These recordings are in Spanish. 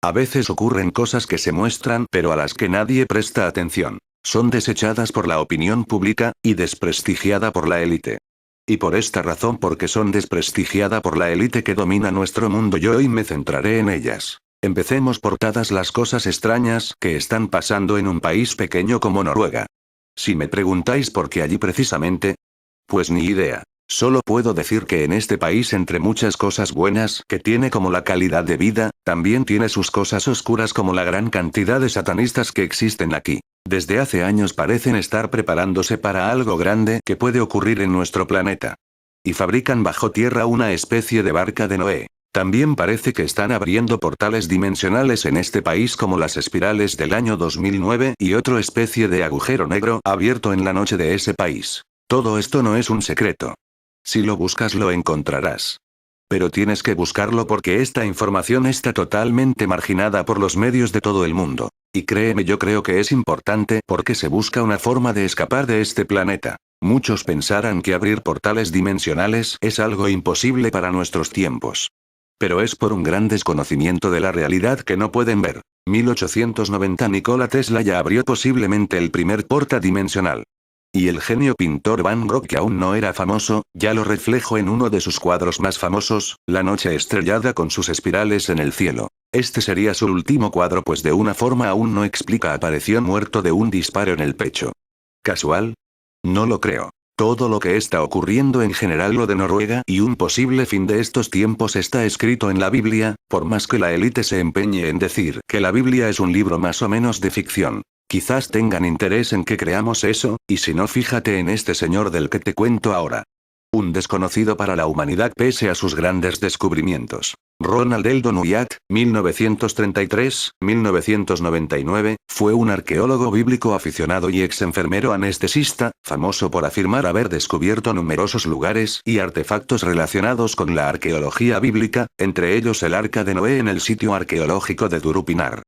A veces ocurren cosas que se muestran pero a las que nadie presta atención. Son desechadas por la opinión pública, y desprestigiada por la élite. Y por esta razón, porque son desprestigiada por la élite que domina nuestro mundo, yo hoy me centraré en ellas. Empecemos por todas las cosas extrañas que están pasando en un país pequeño como Noruega. Si me preguntáis por qué allí precisamente, pues ni idea. Solo puedo decir que en este país, entre muchas cosas buenas que tiene como la calidad de vida, también tiene sus cosas oscuras como la gran cantidad de satanistas que existen aquí. Desde hace años parecen estar preparándose para algo grande que puede ocurrir en nuestro planeta. Y fabrican bajo tierra una especie de barca de Noé. También parece que están abriendo portales dimensionales en este país como las espirales del año 2009 y otra especie de agujero negro abierto en la noche de ese país. Todo esto no es un secreto. Si lo buscas lo encontrarás. Pero tienes que buscarlo porque esta información está totalmente marginada por los medios de todo el mundo. Y créeme, yo creo que es importante porque se busca una forma de escapar de este planeta. Muchos pensarán que abrir portales dimensionales es algo imposible para nuestros tiempos. Pero es por un gran desconocimiento de la realidad que no pueden ver. 1890 Nikola Tesla ya abrió posiblemente el primer portadimensional. Y el genio pintor Van Gogh, que aún no era famoso, ya lo reflejó en uno de sus cuadros más famosos, La noche estrellada con sus espirales en el cielo. Este sería su último cuadro, pues de una forma aún no explica apareció muerto de un disparo en el pecho. ¿Casual? No lo creo. Todo lo que está ocurriendo en general, lo de Noruega y un posible fin de estos tiempos, está escrito en la Biblia, por más que la élite se empeñe en decir que la Biblia es un libro más o menos de ficción. Quizás tengan interés en que creamos eso, y si no, fíjate en este señor del que te cuento ahora. Un desconocido para la humanidad pese a sus grandes descubrimientos. Ronald Eldon Wyatt, 1933-1999, fue un arqueólogo bíblico aficionado y ex enfermero anestesista, famoso por afirmar haber descubierto numerosos lugares y artefactos relacionados con la arqueología bíblica, entre ellos el Arca de Noé en el sitio arqueológico de Durupinar.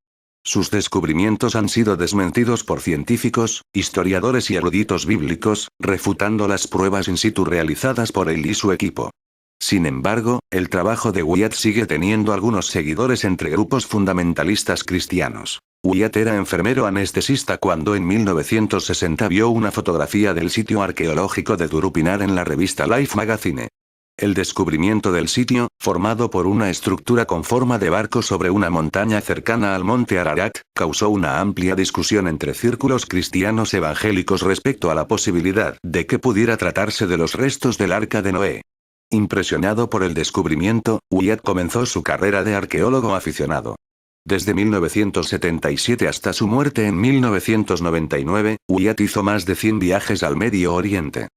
Sus descubrimientos han sido desmentidos por científicos, historiadores y eruditos bíblicos, refutando las pruebas in situ realizadas por él y su equipo. Sin embargo, el trabajo de Wyatt sigue teniendo algunos seguidores entre grupos fundamentalistas cristianos. Wyatt era enfermero anestesista cuando en 1960 vio una fotografía del sitio arqueológico de Durupinar en la revista Life Magazine. El descubrimiento del sitio, formado por una estructura con forma de barco sobre una montaña cercana al monte Ararat, causó una amplia discusión entre círculos cristianos evangélicos respecto a la posibilidad de que pudiera tratarse de los restos del Arca de Noé. Impresionado por el descubrimiento, Wyatt comenzó su carrera de arqueólogo aficionado. Desde 1977 hasta su muerte en 1999, Wyatt hizo más de 100 viajes al Medio Oriente.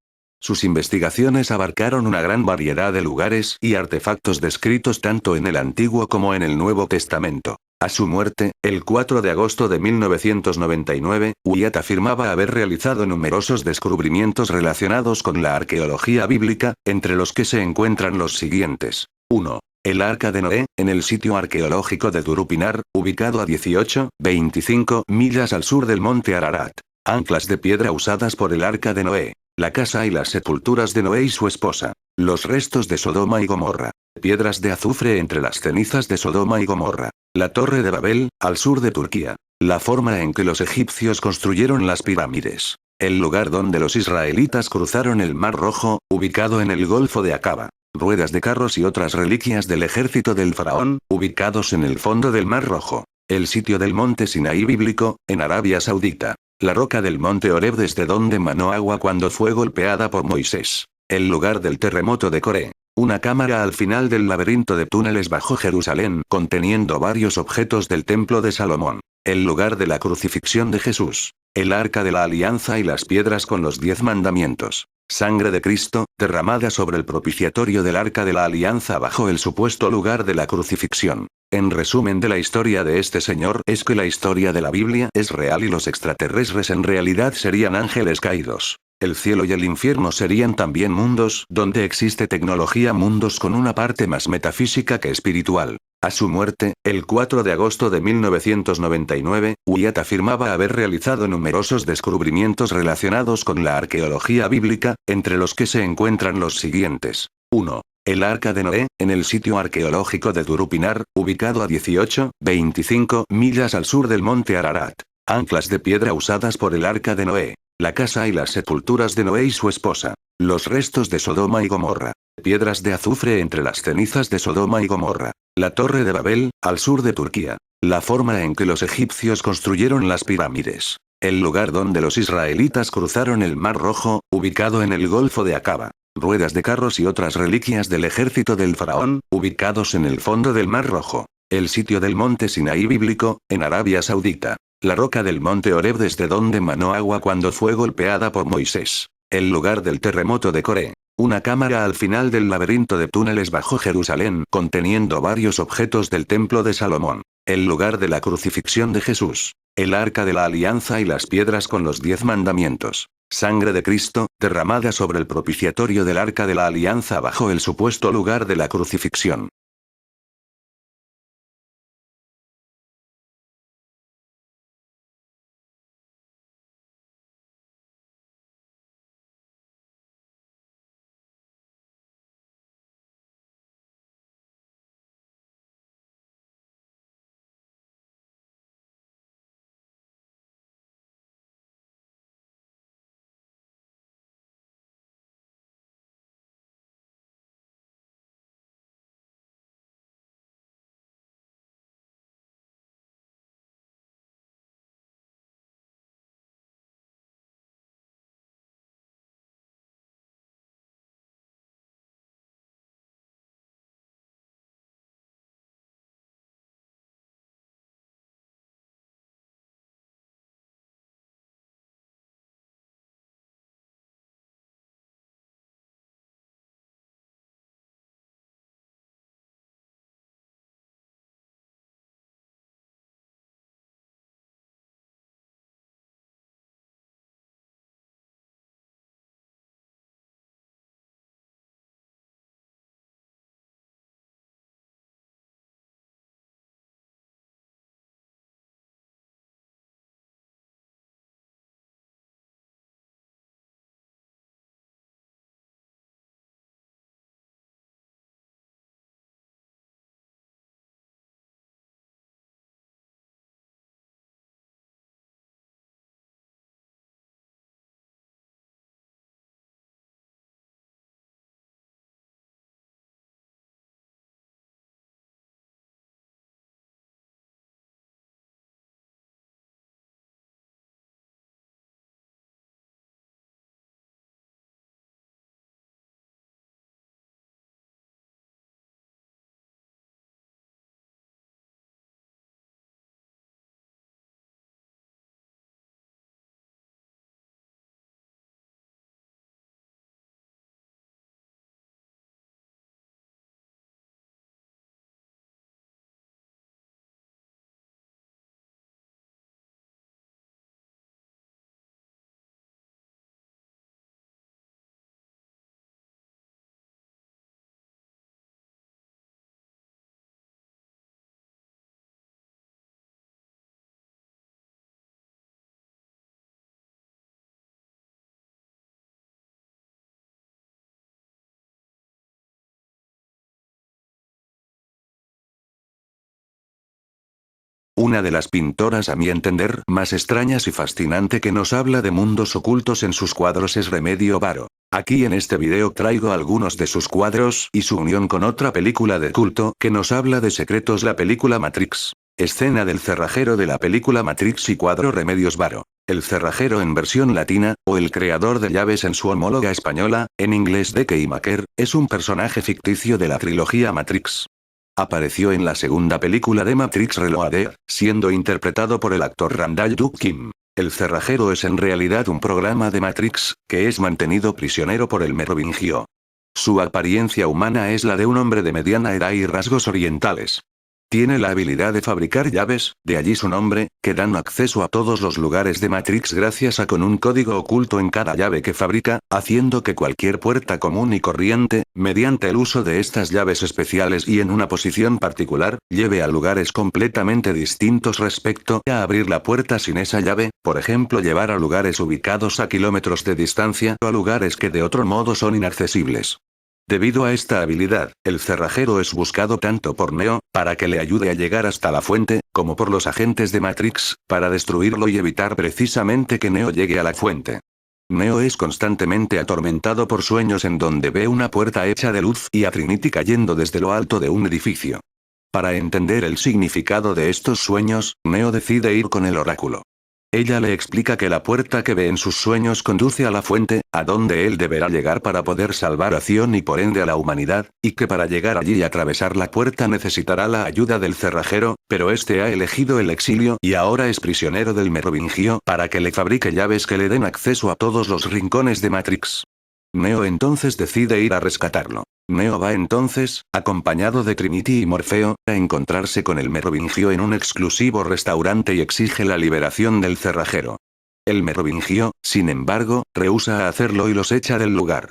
Sus investigaciones abarcaron una gran variedad de lugares y artefactos descritos tanto en el Antiguo como en el Nuevo Testamento. A su muerte, el 4 de agosto de 1999, Wyatt afirmaba haber realizado numerosos descubrimientos relacionados con la arqueología bíblica, entre los que se encuentran los siguientes. 1. El Arca de Noé, en el sitio arqueológico de Durupinar, ubicado a 18-25 millas al sur del monte Ararat. Anclas de piedra usadas por el Arca de Noé. La casa y las sepulturas de Noé y su esposa. Los restos de Sodoma y Gomorra. Piedras de azufre entre las cenizas de Sodoma y Gomorra. La Torre de Babel, al sur de Turquía. La forma en que los egipcios construyeron las pirámides. El lugar donde los israelitas cruzaron el Mar Rojo, ubicado en el Golfo de Aqaba. Ruedas de carros y otras reliquias del ejército del faraón, ubicados en el fondo del Mar Rojo. El sitio del monte Sinaí bíblico, en Arabia Saudita. La roca del monte Horeb, desde donde manó agua cuando fue golpeada por Moisés. El lugar del terremoto de Coré. Una cámara al final del laberinto de túneles bajo Jerusalén, conteniendo varios objetos del templo de Salomón. El lugar de la crucifixión de Jesús. El arca de la alianza y las piedras con los 10 mandamientos. Sangre de Cristo, derramada sobre el propiciatorio del arca de la alianza bajo el supuesto lugar de la crucifixión. En resumen de la historia de este señor es que la historia de la Biblia es real y los extraterrestres en realidad serían ángeles caídos. El cielo y el infierno serían también mundos donde existe tecnología, mundos con una parte más metafísica que espiritual. A su muerte, el 4 de agosto de 1999, Wyatt afirmaba haber realizado numerosos descubrimientos relacionados con la arqueología bíblica, entre los que se encuentran los siguientes. 1. El Arca de Noé, en el sitio arqueológico de Turupinar, ubicado a 18,25 millas al sur del monte Ararat. Anclas de piedra usadas por el Arca de Noé. La casa y las sepulturas de Noé y su esposa. Los restos de Sodoma y Gomorra. Piedras de azufre entre las cenizas de Sodoma y Gomorra. La Torre de Babel, al sur de Turquía. La forma en que los egipcios construyeron las pirámides. El lugar donde los israelitas cruzaron el Mar Rojo, ubicado en el Golfo de Aqaba. Ruedas de carros y otras reliquias del ejército del faraón, ubicados en el fondo del Mar Rojo. El sitio del monte Sinaí bíblico, en Arabia Saudita. La roca del monte Horeb desde donde manó agua cuando fue golpeada por Moisés. El lugar del terremoto de Coré. Una cámara al final del laberinto de túneles bajo Jerusalén conteniendo varios objetos del templo de Salomón. El lugar de la crucifixión de Jesús. El arca de la alianza y las piedras con los 10 mandamientos. Sangre de Cristo, derramada sobre el propiciatorio del arca de la alianza bajo el supuesto lugar de la crucifixión. Una de las pintoras a mi entender más extrañas y fascinante que nos habla de mundos ocultos en sus cuadros es Remedio Varo. Aquí en este video traigo algunos de sus cuadros y su unión con otra película de culto que nos habla de secretos, la película Matrix. Escena del cerrajero de la película Matrix y cuadro Remedios Varo. El cerrajero en versión latina, o el creador de llaves en su homóloga española, en inglés D.K. Maker, es un personaje ficticio de la trilogía Matrix. Apareció en la segunda película de Matrix Reloaded, siendo interpretado por el actor Randall Duck Kim. El cerrajero es en realidad un programa de Matrix, que es mantenido prisionero por el Merovingio. Su apariencia humana es la de un hombre de mediana edad y rasgos orientales. Tiene la habilidad de fabricar llaves, de allí su nombre, que dan acceso a todos los lugares de Matrix gracias a con un código oculto en cada llave que fabrica, haciendo que cualquier puerta común y corriente, mediante el uso de estas llaves especiales y en una posición particular, lleve a lugares completamente distintos respecto a abrir la puerta sin esa llave, por ejemplo llevar a lugares ubicados a kilómetros de distancia o a lugares que de otro modo son inaccesibles. Debido a esta habilidad, el cerrajero es buscado tanto por Neo, para que le ayude a llegar hasta la fuente, como por los agentes de Matrix, para destruirlo y evitar precisamente que Neo llegue a la fuente. Neo es constantemente atormentado por sueños en donde ve una puerta hecha de luz y a Trinity cayendo desde lo alto de un edificio. Para entender el significado de estos sueños, Neo decide ir con el oráculo. Ella le explica que la puerta que ve en sus sueños conduce a la fuente, a donde él deberá llegar para poder salvar a Zion y por ende a la humanidad, y que para llegar allí y atravesar la puerta necesitará la ayuda del cerrajero, pero este ha elegido el exilio y ahora es prisionero del Merovingio para que le fabrique llaves que le den acceso a todos los rincones de Matrix. Neo entonces decide ir a rescatarlo. Neo va entonces, acompañado de Trinity y Morfeo, a encontrarse con el Merovingio en un exclusivo restaurante y exige la liberación del cerrajero. El Merovingio, sin embargo, rehúsa hacerlo y los echa del lugar.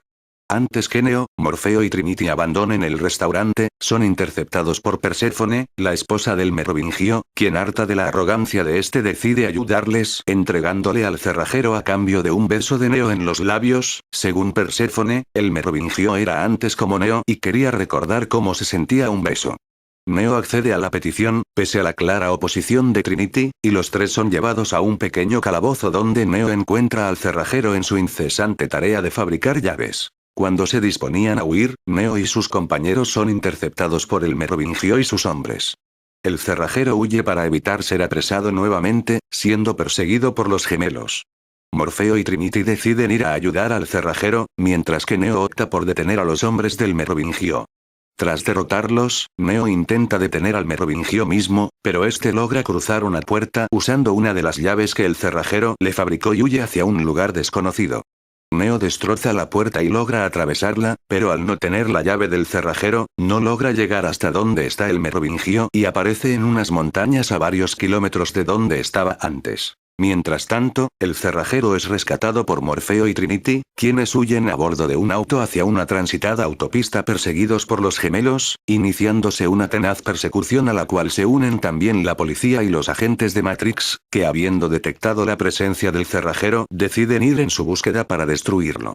Antes que Neo, Morfeo y Trinity abandonen el restaurante, son interceptados por Perséfone, la esposa del Merovingio, quien harta de la arrogancia de este decide ayudarles, entregándole al cerrajero a cambio de un beso de Neo en los labios. Según Perséfone, el Merovingio era antes como Neo y quería recordar cómo se sentía un beso. Neo accede a la petición, pese a la clara oposición de Trinity, y los tres son llevados a un pequeño calabozo donde Neo encuentra al cerrajero en su incesante tarea de fabricar llaves. Cuando se disponían a huir, Neo y sus compañeros son interceptados por el Merovingio y sus hombres. El cerrajero huye para evitar ser apresado nuevamente, siendo perseguido por los gemelos. Morfeo y Trinity deciden ir a ayudar al cerrajero, mientras que Neo opta por detener a los hombres del Merovingio. Tras derrotarlos, Neo intenta detener al Merovingio mismo, pero este logra cruzar una puerta usando una de las llaves que el cerrajero le fabricó y huye hacia un lugar desconocido. Neo destroza la puerta y logra atravesarla, pero al no tener la llave del cerrajero, no logra llegar hasta donde está el Merovingio y aparece en unas montañas a varios kilómetros de donde estaba antes. Mientras tanto, el cerrajero es rescatado por Morfeo y Trinity, quienes huyen a bordo de un auto hacia una transitada autopista perseguidos por los gemelos, iniciándose una tenaz persecución a la cual se unen también la policía y los agentes de Matrix, que habiendo detectado la presencia del cerrajero, deciden ir en su búsqueda para destruirlo.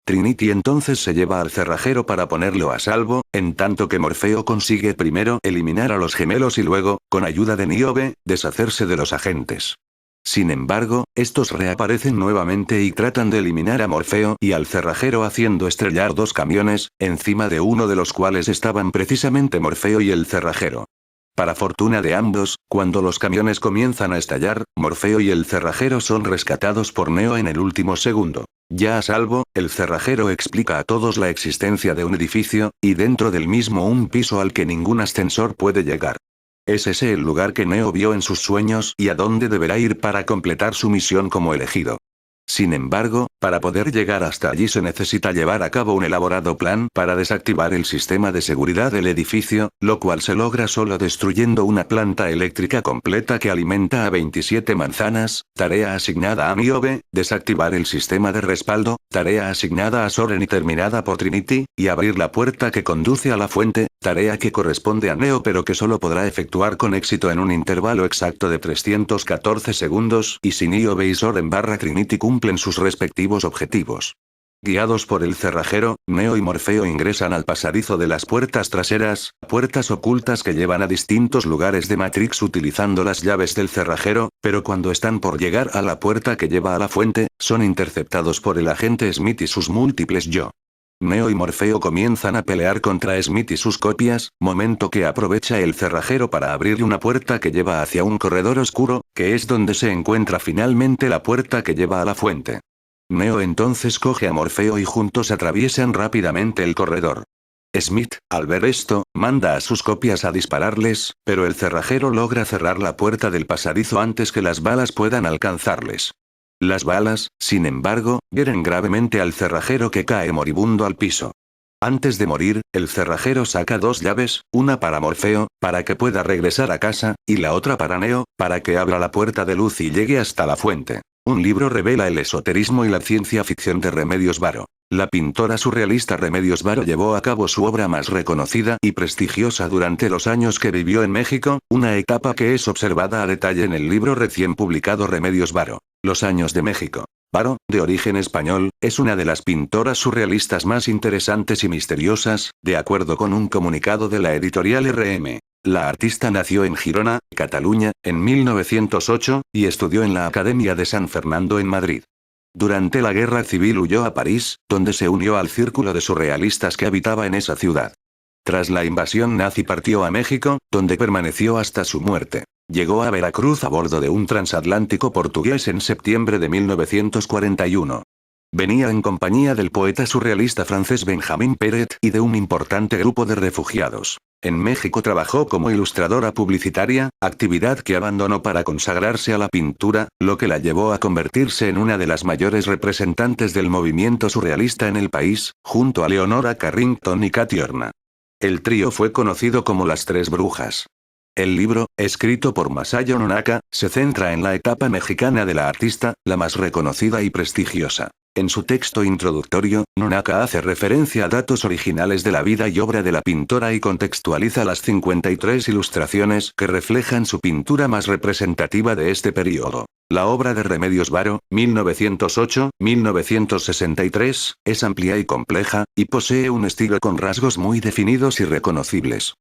Trinity entonces se lleva al cerrajero para ponerlo a salvo, en tanto que Morfeo consigue primero eliminar a los gemelos y luego, con ayuda de Niobe, deshacerse de los agentes. Sin embargo, estos reaparecen nuevamente y tratan de eliminar a Morfeo y al cerrajero haciendo estrellar dos camiones, encima de uno de los cuales estaban precisamente Morfeo y el cerrajero. Para fortuna de ambos, cuando los camiones comienzan a estallar, Morfeo y el cerrajero son rescatados por Neo en el último segundo. Ya a salvo, el cerrajero explica a todos la existencia de un edificio, y dentro del mismo un piso al que ningún ascensor puede llegar. Es ese el lugar que Neo vio en sus sueños y a donde deberá ir para completar su misión como elegido. Sin embargo, para poder llegar hasta allí se necesita llevar a cabo un elaborado plan para desactivar el sistema de seguridad del edificio, lo cual se logra solo destruyendo una planta eléctrica completa que alimenta a 27 manzanas, tarea asignada a Niobe, desactivar el sistema de respaldo, tarea asignada a Soren y terminada por Trinity, y abrir la puerta que conduce a la fuente, tarea que corresponde a Neo pero que solo podrá efectuar con éxito en un intervalo exacto de 314 segundos, y si Niobe y Soren / Trinity cumplen sus respectivos objetivos. Guiados por el cerrajero, Neo y Morfeo ingresan al pasadizo de las puertas traseras, puertas ocultas que llevan a distintos lugares de Matrix utilizando las llaves del cerrajero, pero cuando están por llegar a la puerta que lleva a la fuente, son interceptados por el agente Smith y sus múltiples yo. Neo y Morfeo comienzan a pelear contra Smith y sus copias, momento que aprovecha el cerrajero para abrir una puerta que lleva hacia un corredor oscuro, que es donde se encuentra finalmente la puerta que lleva a la fuente. Neo entonces coge a Morfeo y juntos atraviesan rápidamente el corredor. Smith, al ver esto, manda a sus copias a dispararles, pero el cerrajero logra cerrar la puerta del pasadizo antes que las balas puedan alcanzarles. Las balas, sin embargo, hieren gravemente al cerrajero que cae moribundo al piso. Antes de morir, el cerrajero saca dos llaves, una para Morfeo, para que pueda regresar a casa, y la otra para Neo, para que abra la puerta de luz y llegue hasta la fuente. Un libro revela el esoterismo y la ciencia ficción de Remedios Varo. La pintora surrealista Remedios Varo llevó a cabo su obra más reconocida y prestigiosa durante los años que vivió en México, una etapa que es observada a detalle en el libro recién publicado Remedios Varo. Los años de México. Varo, de origen español, es una de las pintoras surrealistas más interesantes y misteriosas, de acuerdo con un comunicado de la editorial RM. La artista nació en Girona, Cataluña, en 1908, y estudió en la Academia de San Fernando en Madrid. Durante la Guerra Civil huyó a París, donde se unió al círculo de surrealistas que habitaba en esa ciudad. Tras la invasión nazi partió a México, donde permaneció hasta su muerte. Llegó a Veracruz a bordo de un transatlántico portugués en septiembre de 1941. Venía en compañía del poeta surrealista francés Benjamin Peret y de un importante grupo de refugiados. En México trabajó como ilustradora publicitaria, actividad que abandonó para consagrarse a la pintura, lo que la llevó a convertirse en una de las mayores representantes del movimiento surrealista en el país, junto a Leonora Carrington y Katy Horna. El trío fue conocido como las Tres Brujas. El libro, escrito por Masayo Nonaka, se centra en la etapa mexicana de la artista, la más reconocida y prestigiosa. En su texto introductorio, Nonaka hace referencia a datos originales de la vida y obra de la pintora y contextualiza las 53 ilustraciones que reflejan su pintura más representativa de este periodo. La obra de Remedios Varo, 1908-1963, es amplia y compleja, y posee un estilo con rasgos muy definidos y reconocibles.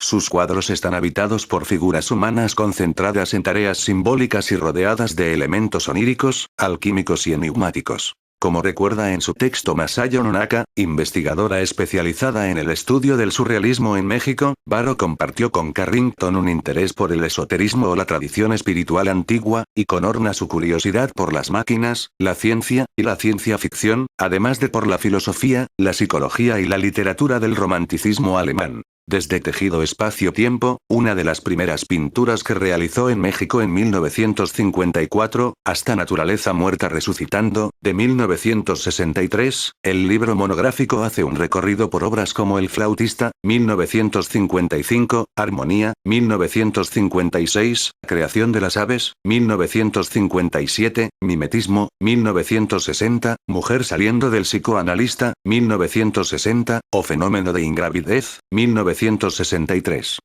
Sus cuadros están habitados por figuras humanas concentradas en tareas simbólicas y rodeadas de elementos oníricos, alquímicos y enigmáticos. Como recuerda en su texto Masayo Nonaka, investigadora especializada en el estudio del surrealismo en México, Varo compartió con Carrington un interés por el esoterismo o la tradición espiritual antigua, y con Horna su curiosidad por las máquinas, la ciencia y la ciencia ficción, además de por la filosofía, la psicología y la literatura del romanticismo alemán. Desde Tejido Espacio-Tiempo, una de las primeras pinturas que realizó en México en 1954, hasta Naturaleza Muerta Resucitando, de 1963, el libro monográfico hace un recorrido por obras como El Flautista, 1955, Armonía, 1956, Creación de las Aves, 1957, Mimetismo, 1960, Mujer saliendo del psicoanalista, 1960, o Fenómeno de ingravidez, 1963.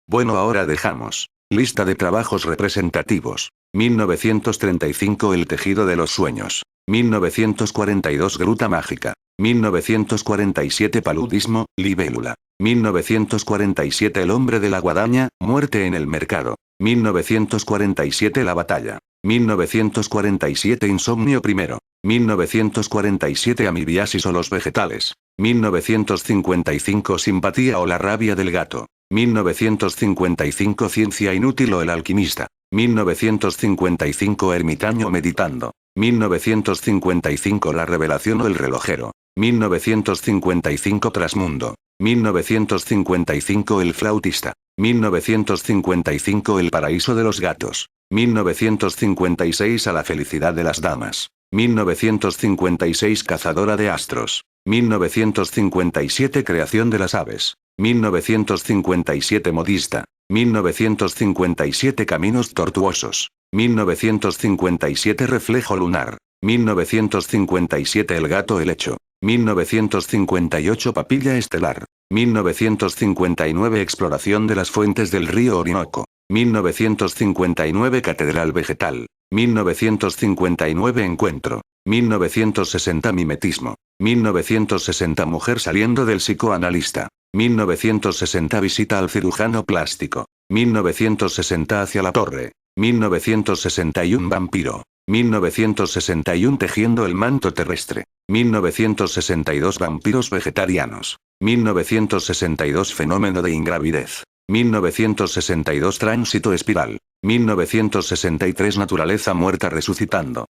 Bueno, ahora dejamos. Lista de trabajos representativos. 1935 El tejido de los sueños. 1942 Gruta mágica. 1947 Paludismo, libélula. 1947 El hombre de la guadaña, muerte en el mercado. 1947 La batalla. 1947 Insomnio primero. 1947 Amibiasis o los vegetales. 1955 Simpatía o la rabia del gato. 1955 Ciencia inútil o el alquimista. 1955 Ermitaño meditando. 1955 La revelación o el relojero. 1955 Trasmundo. 1955 El flautista. 1955 El paraíso de los gatos. 1956 A la felicidad de las damas. 1956 Cazadora de astros. 1957 Creación de las aves. 1957 Modista. 1957 Caminos tortuosos. 1957 Reflejo lunar. 1957 El gato helecho. 1958 Papilla estelar. 1959 Exploración de las fuentes del río Orinoco. 1959 Catedral vegetal. 1959 Encuentro. 1960 Mimetismo. 1960 Mujer saliendo del psicoanalista. 1960 Visita al cirujano plástico. 1960 Hacia la torre. 1961 Vampiro. 1961 Tejiendo el manto terrestre. 1962 Vampiros vegetarianos. 1962 Fenómeno de ingravidez. 1962 Tránsito espiral. 1963 Naturaleza muerta resucitando.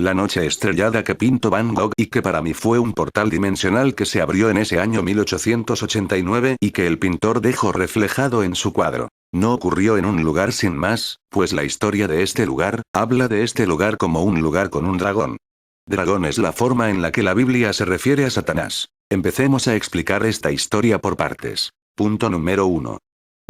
La noche estrellada que pintó Van Gogh y que para mí fue un portal dimensional que se abrió en ese año 1889 y que el pintor dejó reflejado en su cuadro. No ocurrió en un lugar sin más, pues la historia de este lugar, habla de este lugar como un lugar con un dragón. Dragón es la forma en la que la Biblia se refiere a Satanás. Empecemos a explicar esta historia por partes. Punto número 1.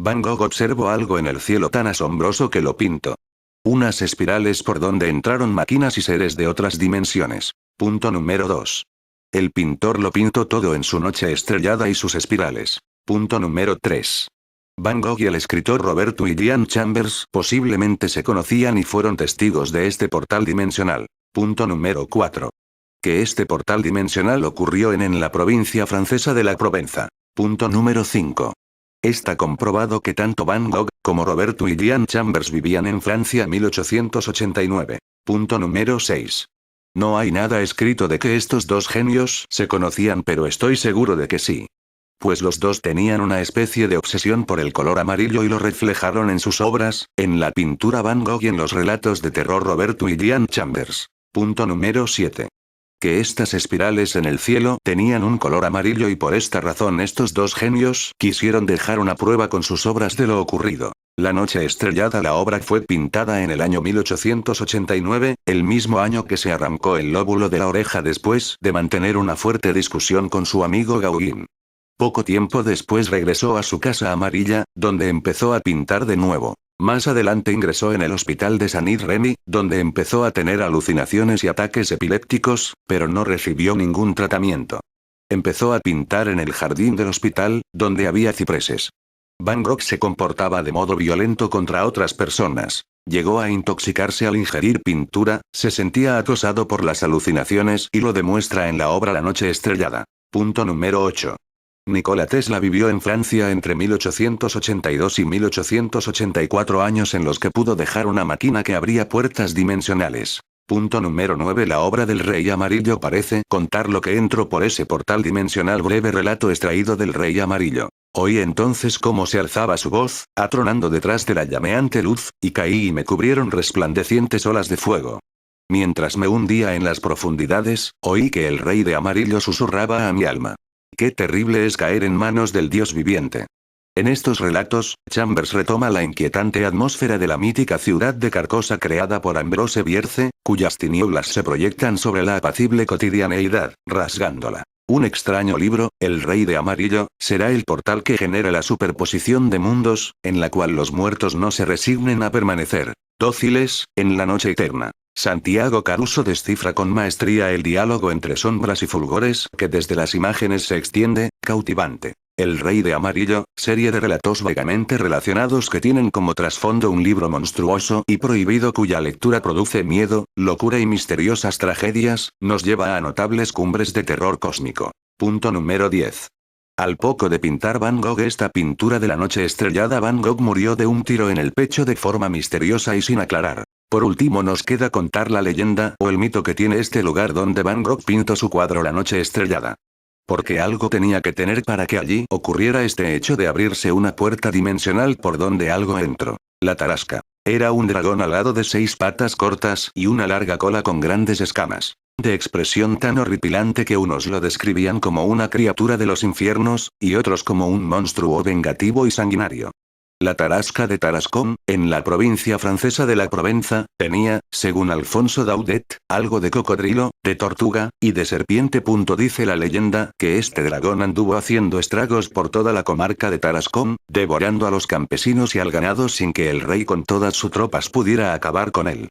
Van Gogh observó algo en el cielo tan asombroso que lo pintó. Unas espirales por donde entraron máquinas y seres de otras dimensiones. Punto número 2. El pintor lo pintó todo en su noche estrellada y sus espirales. Punto número 3. Van Gogh y el escritor Robert William Chambers posiblemente se conocían y fueron testigos de este portal dimensional. Punto número 4. Que este portal dimensional ocurrió en la provincia francesa de la Provenza. Punto número 5. Está comprobado que tanto Van Gogh, como Robert William Chambers vivían en Francia 1889. Punto número 6. No hay nada escrito de que estos dos genios se conocían, pero estoy seguro de que sí. Pues los dos tenían una especie de obsesión por el color amarillo y lo reflejaron en sus obras, en la pintura Van Gogh y en los relatos de terror Robert William Chambers. Punto número 7. Que estas espirales en el cielo tenían un color amarillo y por esta razón estos dos genios quisieron dejar una prueba con sus obras de lo ocurrido. La noche estrellada. La obra fue pintada en el año 1889, el mismo año que se arrancó el lóbulo de la oreja después de mantener una fuerte discusión con su amigo Gauguin. Poco tiempo después regresó a su casa amarilla, donde empezó a pintar de nuevo. Más adelante ingresó en el hospital de Saint-Remy, donde empezó a tener alucinaciones y ataques epilépticos, pero no recibió ningún tratamiento. Empezó a pintar en el jardín del hospital, donde había cipreses. Van Gogh se comportaba de modo violento contra otras personas. Llegó a intoxicarse al ingerir pintura, se sentía acosado por las alucinaciones y lo demuestra en la obra La noche estrellada. Punto número 8. Nikola Tesla vivió en Francia entre 1882 y 1884, años en los que pudo dejar una máquina que abría puertas dimensionales. Punto número 9. La obra del Rey Amarillo parece contar lo que entró por ese portal dimensional. Breve relato extraído del Rey Amarillo. Oí entonces cómo se alzaba su voz, atronando detrás de la llameante luz, y caí y me cubrieron resplandecientes olas de fuego. Mientras me hundía en las profundidades, oí que el Rey de Amarillo susurraba a mi alma. Qué terrible es caer en manos del Dios viviente. En estos relatos, Chambers retoma la inquietante atmósfera de la mítica ciudad de Carcosa creada por Ambrose Bierce, cuyas tinieblas se proyectan sobre la apacible cotidianeidad, rasgándola. Un extraño libro, El Rey de Amarillo, será el portal que genera la superposición de mundos, en la cual los muertos no se resignen a permanecer dóciles, en la noche eterna. Santiago Caruso descifra con maestría el diálogo entre sombras y fulgores que desde las imágenes se extiende, cautivante. El Rey de Amarillo, serie de relatos vagamente relacionados que tienen como trasfondo un libro monstruoso y prohibido cuya lectura produce miedo, locura y misteriosas tragedias, nos lleva a notables cumbres de terror cósmico. Punto número 10. Al poco de pintar Van Gogh esta pintura de La noche estrellada, Van Gogh murió de un tiro en el pecho de forma misteriosa y sin aclarar. Por último nos queda contar la leyenda o el mito que tiene este lugar donde Van Gogh pintó su cuadro La noche estrellada. Porque algo tenía que tener para que allí ocurriera este hecho de abrirse una puerta dimensional por donde algo entró. La tarasca. Era un dragón alado de 6 patas cortas y una larga cola con grandes escamas. De expresión tan horripilante que unos lo describían como una criatura de los infiernos, y otros como un monstruo vengativo y sanguinario. La tarasca de Tarascon, en la provincia francesa de la Provenza, tenía, según Alfonso Daudet, algo de cocodrilo, de tortuga, y de serpiente. Dice la leyenda, que este dragón anduvo haciendo estragos por toda la comarca de Tarascon, devorando a los campesinos y al ganado sin que el rey con todas sus tropas pudiera acabar con él.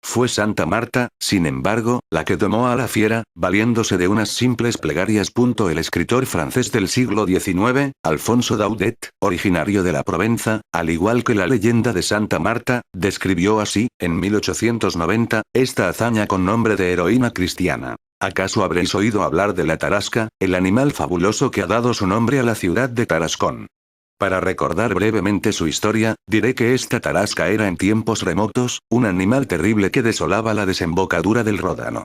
Fue Santa Marta, sin embargo, la que domó a la fiera, valiéndose de unas simples plegarias. El escritor francés del siglo XIX, Alfonso Daudet, originario de la Provenza, al igual que la leyenda de Santa Marta, describió así, en 1890, esta hazaña con nombre de heroína cristiana. ¿Acaso habréis oído hablar de la tarasca, el animal fabuloso que ha dado su nombre a la ciudad de Tarascón? Para recordar brevemente su historia, diré que esta tarasca era en tiempos remotos, un animal terrible que desolaba la desembocadura del Ródano.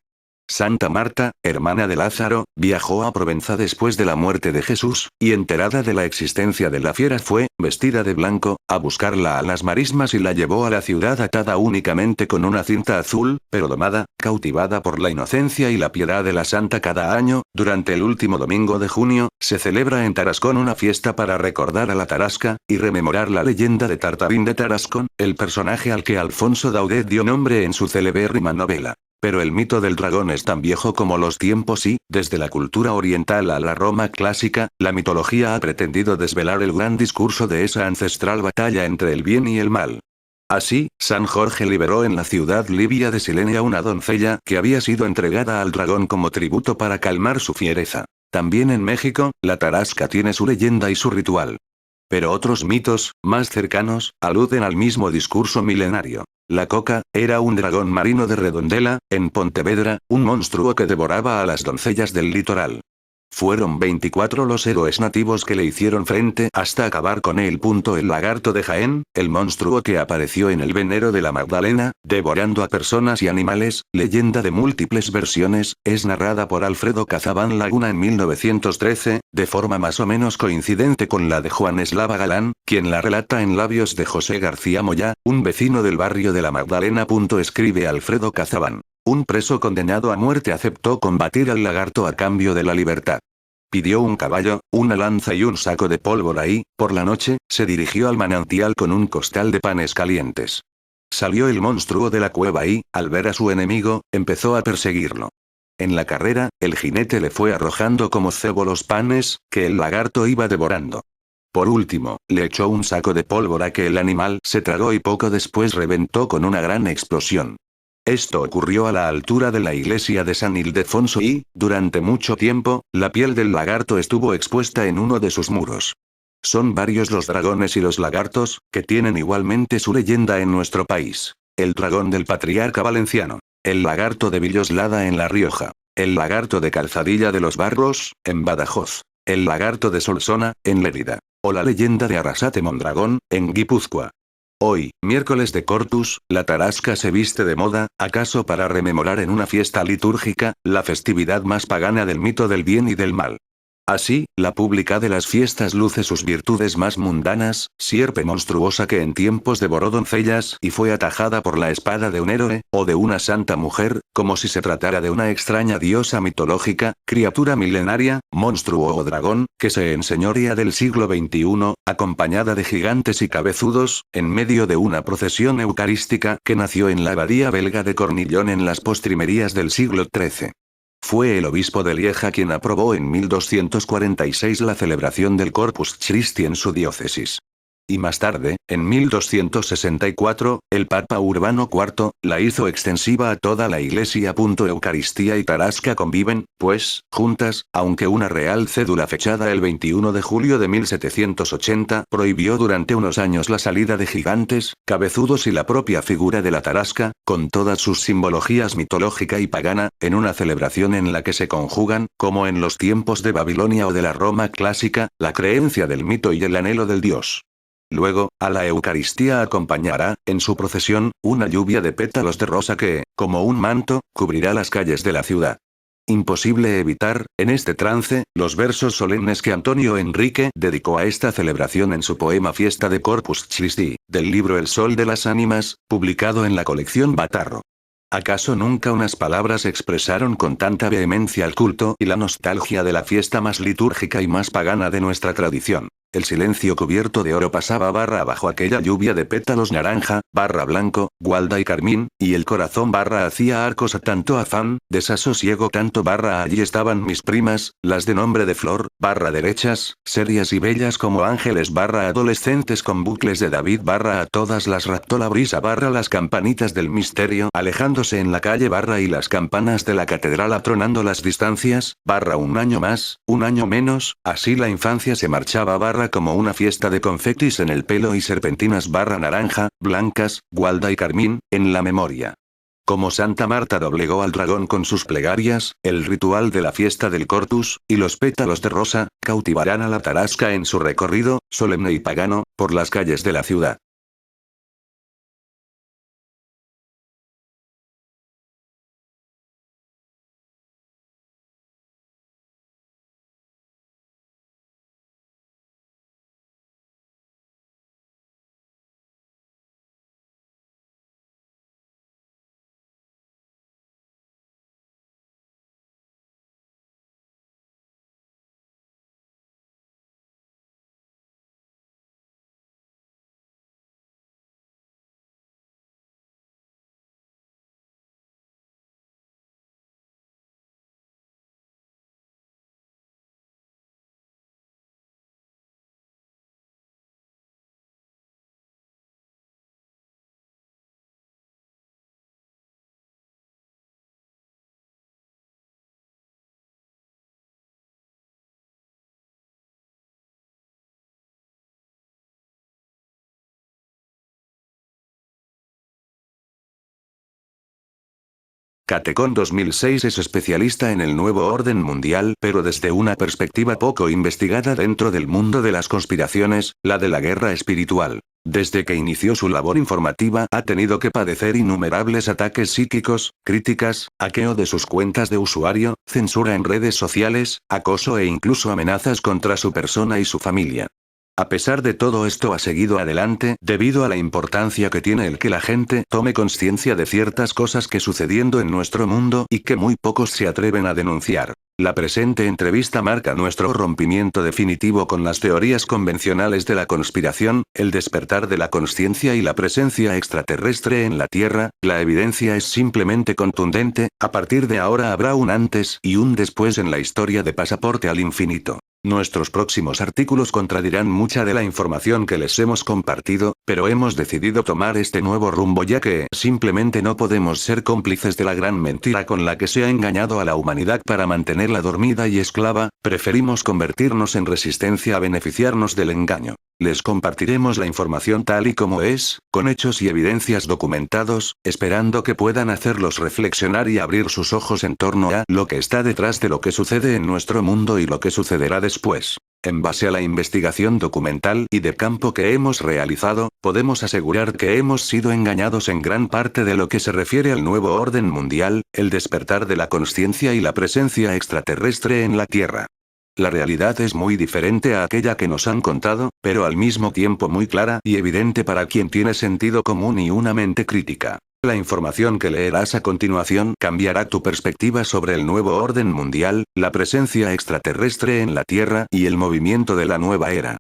Santa Marta, hermana de Lázaro, viajó a Provenza después de la muerte de Jesús, y enterada de la existencia de la fiera fue, vestida de blanco, a buscarla a las marismas y la llevó a la ciudad atada únicamente con una cinta azul, pero domada, cautivada por la inocencia y la piedad de la santa. Cada año, durante el último domingo de junio, se celebra en Tarascón una fiesta para recordar a la Tarasca, y rememorar la leyenda de Tartarín de Tarascón, el personaje al que Alfonso Daudet dio nombre en su celebérrima novela. Pero el mito del dragón es tan viejo como los tiempos y, desde la cultura oriental a la Roma clásica, la mitología ha pretendido desvelar el gran discurso de esa ancestral batalla entre el bien y el mal. Así, San Jorge liberó en la ciudad libia de Silene a una doncella que había sido entregada al dragón como tributo para calmar su fiereza. También en México, la Tarasca tiene su leyenda y su ritual. Pero otros mitos, más cercanos, aluden al mismo discurso milenario. La Coca, era un dragón marino de Redondela, en Pontevedra, un monstruo que devoraba a las doncellas del litoral. Fueron 24 los héroes nativos que le hicieron frente hasta acabar con él. El lagarto de Jaén, el monstruo que apareció en el Venero de la Magdalena, devorando a personas y animales, leyenda de múltiples versiones, es narrada por Alfredo Cazabán Laguna en 1913, de forma más o menos coincidente con la de Juan Eslava Galán, quien la relata en labios de José García Moyá, un vecino del barrio de la Magdalena. Escribe Alfredo Cazabán. Un preso condenado a muerte aceptó combatir al lagarto a cambio de la libertad. Pidió un caballo, una lanza y un saco de pólvora y, por la noche, se dirigió al manantial con un costal de panes calientes. Salió el monstruo de la cueva y, al ver a su enemigo, empezó a perseguirlo. En la carrera, el jinete le fue arrojando como cebo los panes, que el lagarto iba devorando. Por último, le echó un saco de pólvora que el animal se tragó y poco después reventó con una gran explosión. Esto ocurrió a la altura de la iglesia de San Ildefonso y, durante mucho tiempo, la piel del lagarto estuvo expuesta en uno de sus muros. Son varios los dragones y los lagartos, que tienen igualmente su leyenda en nuestro país. El dragón del patriarca valenciano. El lagarto de Villoslada en La Rioja. El lagarto de Calzadilla de los Barros, en Badajoz. El lagarto de Solsona, en Lérida. O la leyenda de Arrasate Mondragón, en Guipúzcoa. Hoy, miércoles de Corpus, la Tarasca se viste de moda, acaso para rememorar en una fiesta litúrgica, la festividad más pagana del mito del bien y del mal. Así, la pública de las fiestas luce sus virtudes más mundanas, sierpe monstruosa que en tiempos devoró doncellas y fue atajada por la espada de un héroe, o de una santa mujer, como si se tratara de una extraña diosa mitológica, criatura milenaria, monstruo o dragón, que se enseñorea del siglo XXI, acompañada de gigantes y cabezudos, en medio de una procesión eucarística que nació en la abadía belga de Cornillón en las postrimerías del siglo XIII. Fue el obispo de Lieja quien aprobó en 1246 la celebración del Corpus Christi en su diócesis. Y más tarde, en 1264, el Papa Urbano IV, la hizo extensiva a toda la Iglesia. Eucaristía y Tarasca conviven, pues, juntas, aunque una real cédula fechada el 21 de julio de 1780 prohibió durante unos años la salida de gigantes, cabezudos y la propia figura de la Tarasca, con todas sus simbologías mitológica y pagana, en una celebración en la que se conjugan, como en los tiempos de Babilonia o de la Roma clásica, la creencia del mito y el anhelo del dios. Luego, a la Eucaristía acompañará, en su procesión, una lluvia de pétalos de rosa que, como un manto, cubrirá las calles de la ciudad. Imposible evitar, en este trance, los versos solemnes que Antonio Enrique dedicó a esta celebración en su poema Fiesta de Corpus Christi, del libro El Sol de las Ánimas, publicado en la colección Batarro. ¿Acaso nunca unas palabras expresaron con tanta vehemencia el culto y la nostalgia de la fiesta más litúrgica y más pagana de nuestra tradición? El silencio cubierto de oro pasaba barra abajo aquella lluvia de pétalos naranja, barra blanco, gualda y carmín, y el corazón barra hacía arcos a tanto afán, desasosiego tanto barra allí estaban mis primas, las de nombre de flor, barra derechas, serias y bellas como ángeles barra adolescentes con bucles de David barra a todas las raptó la brisa barra las campanitas del misterio alejándose en la calle barra y las campanas de la catedral atronando las distancias, barra un año más, un año menos, así la infancia se marchaba barra como una fiesta de confetis en el pelo y serpentinas barra naranja, blancas, gualda y carmín, en la memoria. Como Santa Marta doblegó al dragón con sus plegarias, el ritual de la fiesta del Corpus, y los pétalos de rosa, cautivarán a la Tarasca en su recorrido, solemne y pagano, por las calles de la ciudad. Catecon 2006 es especialista en el nuevo orden mundial, pero desde una perspectiva poco investigada dentro del mundo de las conspiraciones, la de la guerra espiritual. Desde que inició su labor informativa, ha tenido que padecer innumerables ataques psíquicos, críticas, hackeo de sus cuentas de usuario, censura en redes sociales, acoso e incluso amenazas contra su persona y su familia. A pesar de todo esto ha seguido adelante, debido a la importancia que tiene el que la gente tome conciencia de ciertas cosas que sucediendo en nuestro mundo y que muy pocos se atreven a denunciar. La presente entrevista marca nuestro rompimiento definitivo con las teorías convencionales de la conspiración, el despertar de la conciencia y la presencia extraterrestre en la Tierra. La evidencia es simplemente contundente, a partir de ahora habrá un antes y un después en la historia de Pasaporte al Infinito. Nuestros próximos artículos contradirán mucha de la información que les hemos compartido, pero hemos decidido tomar este nuevo rumbo ya que simplemente no podemos ser cómplices de la gran mentira con la que se ha engañado a la humanidad para mantenerla dormida y esclava. Preferimos convertirnos en resistencia a beneficiarnos del engaño. Les compartiremos la información tal y como es, con hechos y evidencias documentados, esperando que puedan hacerlos reflexionar y abrir sus ojos en torno a lo que está detrás de lo que sucede en nuestro mundo y lo que sucederá después. En base a la investigación documental y de campo que hemos realizado, podemos asegurar que hemos sido engañados en gran parte de lo que se refiere al nuevo orden mundial, el despertar de la conciencia y la presencia extraterrestre en la Tierra. La realidad es muy diferente a aquella que nos han contado, pero al mismo tiempo muy clara y evidente para quien tiene sentido común y una mente crítica. La información que leerás a continuación cambiará tu perspectiva sobre el nuevo orden mundial, la presencia extraterrestre en la Tierra y el movimiento de la nueva era.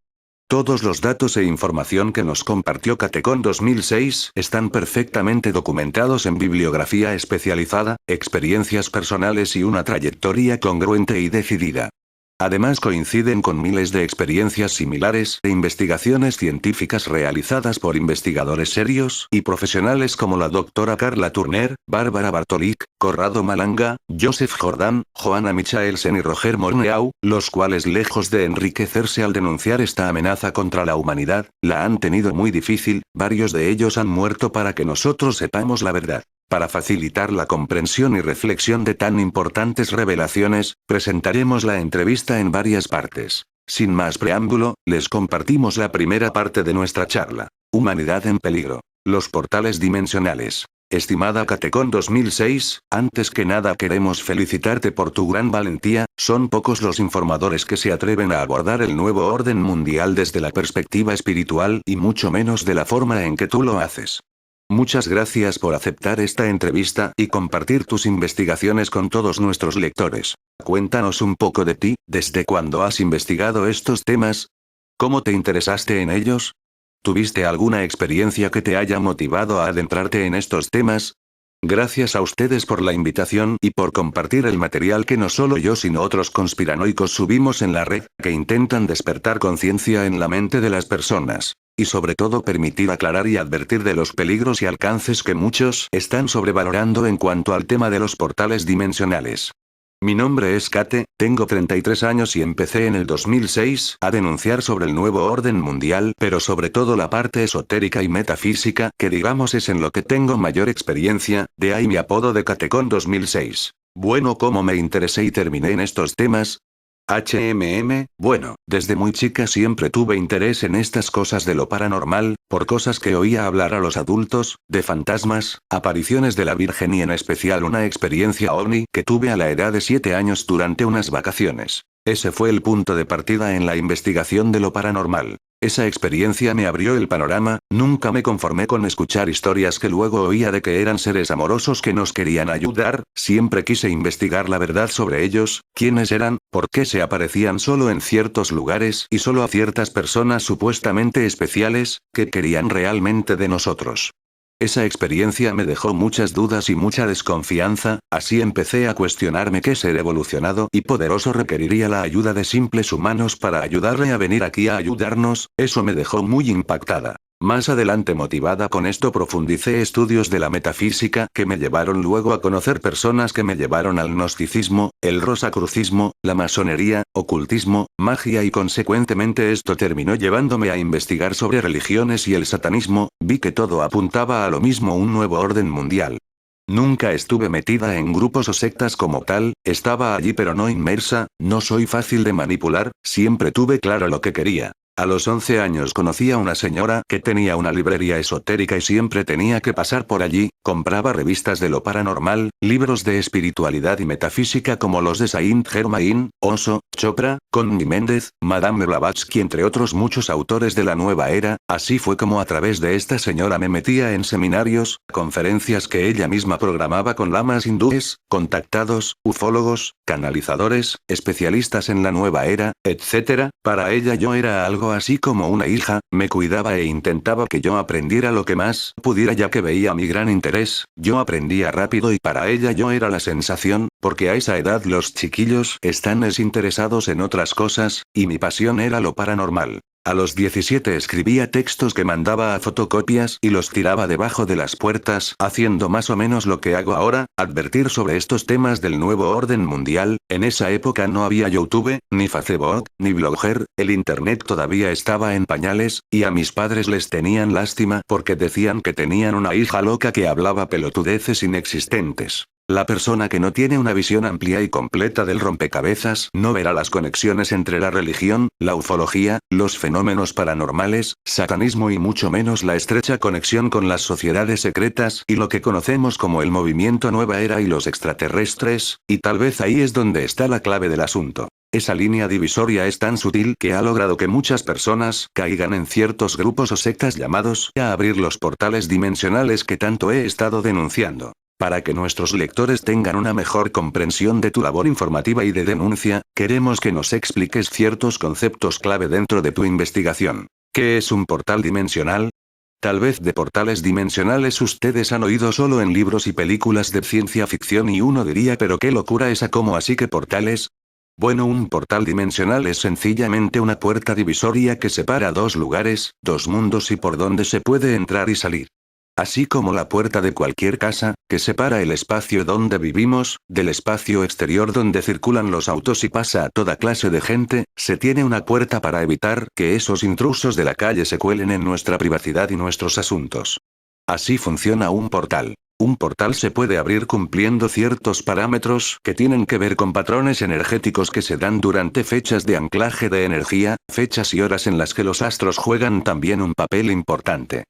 Todos los datos e información que nos compartió Catecon 2006 están perfectamente documentados en bibliografía especializada, experiencias personales y una trayectoria congruente y decidida. Además coinciden con miles de experiencias similares e investigaciones científicas realizadas por investigadores serios y profesionales como la doctora Carla Turner, Bárbara Bartolic, Corrado Malanga, Joseph Jordan, Joanna Michaelsen y Roger Morneau, los cuales lejos de enriquecerse al denunciar esta amenaza contra la humanidad, la han tenido muy difícil, varios de ellos han muerto para que nosotros sepamos la verdad. Para facilitar la comprensión y reflexión de tan importantes revelaciones, presentaremos la entrevista en varias partes. Sin más preámbulo, les compartimos la primera parte de nuestra charla. Humanidad en peligro. Los portales dimensionales. Estimada Catecon 2006, antes que nada queremos felicitarte por tu gran valentía. Son pocos los informadores que se atreven a abordar el nuevo orden mundial desde la perspectiva espiritual y mucho menos de la forma en que tú lo haces. Muchas gracias por aceptar esta entrevista y compartir tus investigaciones con todos nuestros lectores. Cuéntanos un poco de ti, ¿desde cuándo has investigado estos temas? ¿Cómo te interesaste en ellos? ¿Tuviste alguna experiencia que te haya motivado a adentrarte en estos temas? Gracias a ustedes por la invitación y por compartir el material que no solo yo sino otros conspiranoicos subimos en la red, que intentan despertar conciencia en la mente de las personas. Y sobre todo permitir aclarar y advertir de los peligros y alcances que muchos están sobrevalorando en cuanto al tema de los portales dimensionales. Mi nombre es Kate, tengo 33 años y empecé en el 2006 a denunciar sobre el nuevo orden mundial, pero sobre todo la parte esotérica y metafísica, que digamos es en lo que tengo mayor experiencia, de ahí mi apodo de Catecon 2006. Bueno, ¿cómo me interesé y terminé en estos temas? Bueno, desde muy chica siempre tuve interés en estas cosas de lo paranormal, por cosas que oía hablar a los adultos, de fantasmas, apariciones de la Virgen y en especial una experiencia ovni que tuve a la edad de 7 años durante unas vacaciones. Ese fue el punto de partida en la investigación de lo paranormal. Esa experiencia me abrió el panorama, nunca me conformé con escuchar historias que luego oía de que eran seres amorosos que nos querían ayudar, siempre quise investigar la verdad sobre ellos, quiénes eran, por qué se aparecían solo en ciertos lugares y solo a ciertas personas supuestamente especiales, que querían realmente de nosotros. Esa experiencia me dejó muchas dudas y mucha desconfianza, así empecé a cuestionarme qué ser evolucionado y poderoso requeriría la ayuda de simples humanos para ayudarle a venir aquí a ayudarnos. Eso me dejó muy impactada. Más adelante, motivada con esto, profundicé estudios de la metafísica que me llevaron luego a conocer personas que me llevaron al gnosticismo, el rosacrucismo, la masonería, ocultismo, magia y consecuentemente esto terminó llevándome a investigar sobre religiones y el satanismo. Vi que todo apuntaba a lo mismo, un nuevo orden mundial. Nunca estuve metida en grupos o sectas como tal, estaba allí pero no inmersa, no soy fácil de manipular, siempre tuve claro lo que quería. A los 11 años conocí a una señora que tenía una librería esotérica y siempre tenía que pasar por allí, compraba revistas de lo paranormal, libros de espiritualidad y metafísica como los de Saint Germain, Osho, Chopra, Connie Méndez, Madame Blavatsky entre otros muchos autores de la nueva era, así fue como a través de esta señora me metía en seminarios, conferencias que ella misma programaba con lamas hindúes, contactados, ufólogos, canalizadores, especialistas en la nueva era, etc. Para ella yo era algo así como una hija, me cuidaba e intentaba que yo aprendiera lo que más pudiera ya que veía mi gran interés, yo aprendía rápido y para ella yo era la sensación, porque a esa edad los chiquillos están desinteresados en otras cosas, y mi pasión era lo paranormal. A los 17 escribía textos que mandaba a fotocopias y los tiraba debajo de las puertas, haciendo más o menos lo que hago ahora, advertir sobre estos temas del nuevo orden mundial. En esa época no había YouTube, ni Facebook, ni Blogger, el internet todavía estaba en pañales, y a mis padres les tenían lástima porque decían que tenían una hija loca que hablaba pelotudeces inexistentes. La persona que no tiene una visión amplia y completa del rompecabezas no verá las conexiones entre la religión, la ufología, los fenómenos paranormales, satanismo y mucho menos la estrecha conexión con las sociedades secretas y lo que conocemos como el movimiento Nueva Era y los extraterrestres, y tal vez ahí es donde está la clave del asunto. Esa línea divisoria es tan sutil que ha logrado que muchas personas caigan en ciertos grupos o sectas llamados a abrir los portales dimensionales que tanto he estado denunciando. Para que nuestros lectores tengan una mejor comprensión de tu labor informativa y de denuncia, queremos que nos expliques ciertos conceptos clave dentro de tu investigación. ¿Qué es un portal dimensional? Tal vez de portales dimensionales ustedes han oído solo en libros y películas de ciencia ficción y uno diría pero qué locura esa ¿cómo así que portales? Bueno, un portal dimensional es sencillamente una puerta divisoria que separa dos lugares, dos mundos y por donde se puede entrar y salir. Así como la puerta de cualquier casa, que separa el espacio donde vivimos, del espacio exterior donde circulan los autos y pasa a toda clase de gente, se tiene una puerta para evitar que esos intrusos de la calle se cuelen en nuestra privacidad y nuestros asuntos. Así funciona un portal. Un portal se puede abrir cumpliendo ciertos parámetros que tienen que ver con patrones energéticos que se dan durante fechas de anclaje de energía, fechas y horas en las que los astros juegan también un papel importante.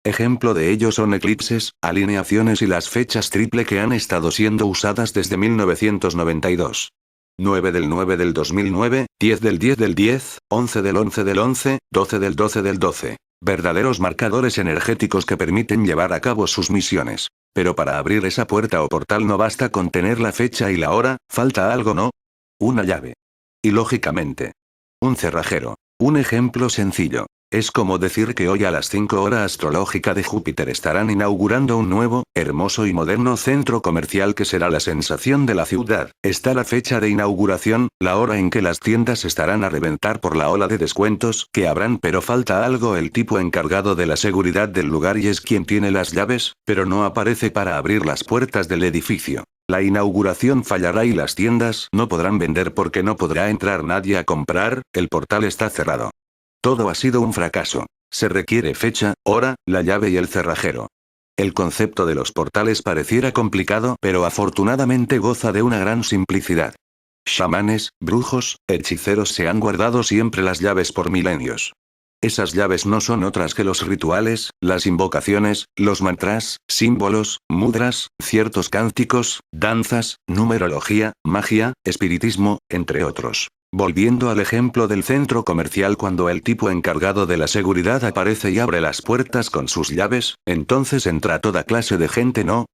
Ejemplo de ello son eclipses, alineaciones y las fechas triple que han estado siendo usadas desde 1992. 9 del 9 del 2009, 10 del 10 del 10, 11 del 11 del 11, 12 del 12 del 12. Verdaderos marcadores energéticos que permiten llevar a cabo sus misiones. Pero para abrir esa puerta o portal no basta con tener la fecha y la hora, falta algo, ¿no? Una llave. Y lógicamente, un cerrajero. Un ejemplo sencillo. Es como decir que hoy a las 5 horas astrológica de Júpiter estarán inaugurando un nuevo, hermoso y moderno centro comercial que será la sensación de la ciudad. Está la fecha de inauguración, la hora en que las tiendas estarán a reventar por la ola de descuentos que habrán, pero falta algo, el tipo encargado de la seguridad del lugar y es quien tiene las llaves, pero no aparece para abrir las puertas del edificio. La inauguración fallará y las tiendas no podrán vender porque no podrá entrar nadie a comprar, el portal está cerrado. Todo ha sido un fracaso. Se requiere fecha, hora, la llave y el cerrajero. El concepto de los portales pareciera complicado, pero afortunadamente goza de una gran simplicidad. Chamanes, brujos, hechiceros se han guardado siempre las llaves por milenios. Esas llaves no son otras que los rituales, las invocaciones, los mantras, símbolos, mudras, ciertos cánticos, danzas, numerología, magia, espiritismo, entre otros. Volviendo al ejemplo del centro comercial, cuando el tipo encargado de la seguridad aparece y abre las puertas con sus llaves, entonces entra toda clase de gente, ¿no?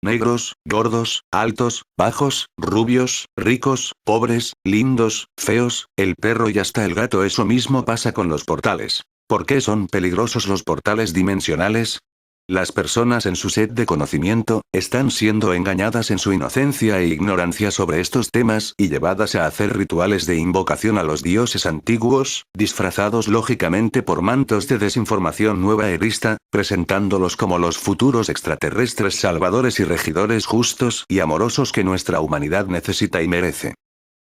Negros, gordos, altos, bajos, rubios, ricos, pobres, lindos, feos, el perro y hasta el gato. Eso mismo pasa con los portales. ¿Por qué son peligrosos los portales dimensionales? Las personas en su sed de conocimiento, están siendo engañadas en su inocencia e ignorancia sobre estos temas y llevadas a hacer rituales de invocación a los dioses antiguos, disfrazados lógicamente por mantos de desinformación nueva erista, presentándolos como los futuros extraterrestres salvadores y regidores justos y amorosos que nuestra humanidad necesita y merece.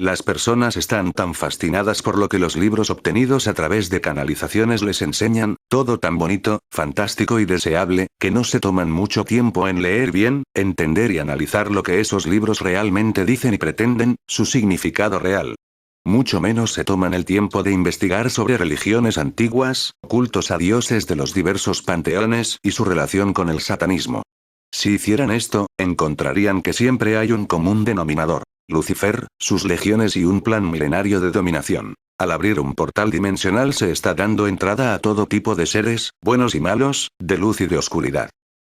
Las personas están tan fascinadas por lo que los libros obtenidos a través de canalizaciones les enseñan, todo tan bonito, fantástico y deseable, que no se toman mucho tiempo en leer bien, entender y analizar lo que esos libros realmente dicen y pretenden, su significado real. Mucho menos se toman el tiempo de investigar sobre religiones antiguas, cultos a dioses de los diversos panteones y su relación con el satanismo. Si hicieran esto, encontrarían que siempre hay un común denominador: Lucifer, sus legiones y un plan milenario de dominación. Al abrir un portal dimensional se está dando entrada a todo tipo de seres, buenos y malos, de luz y de oscuridad.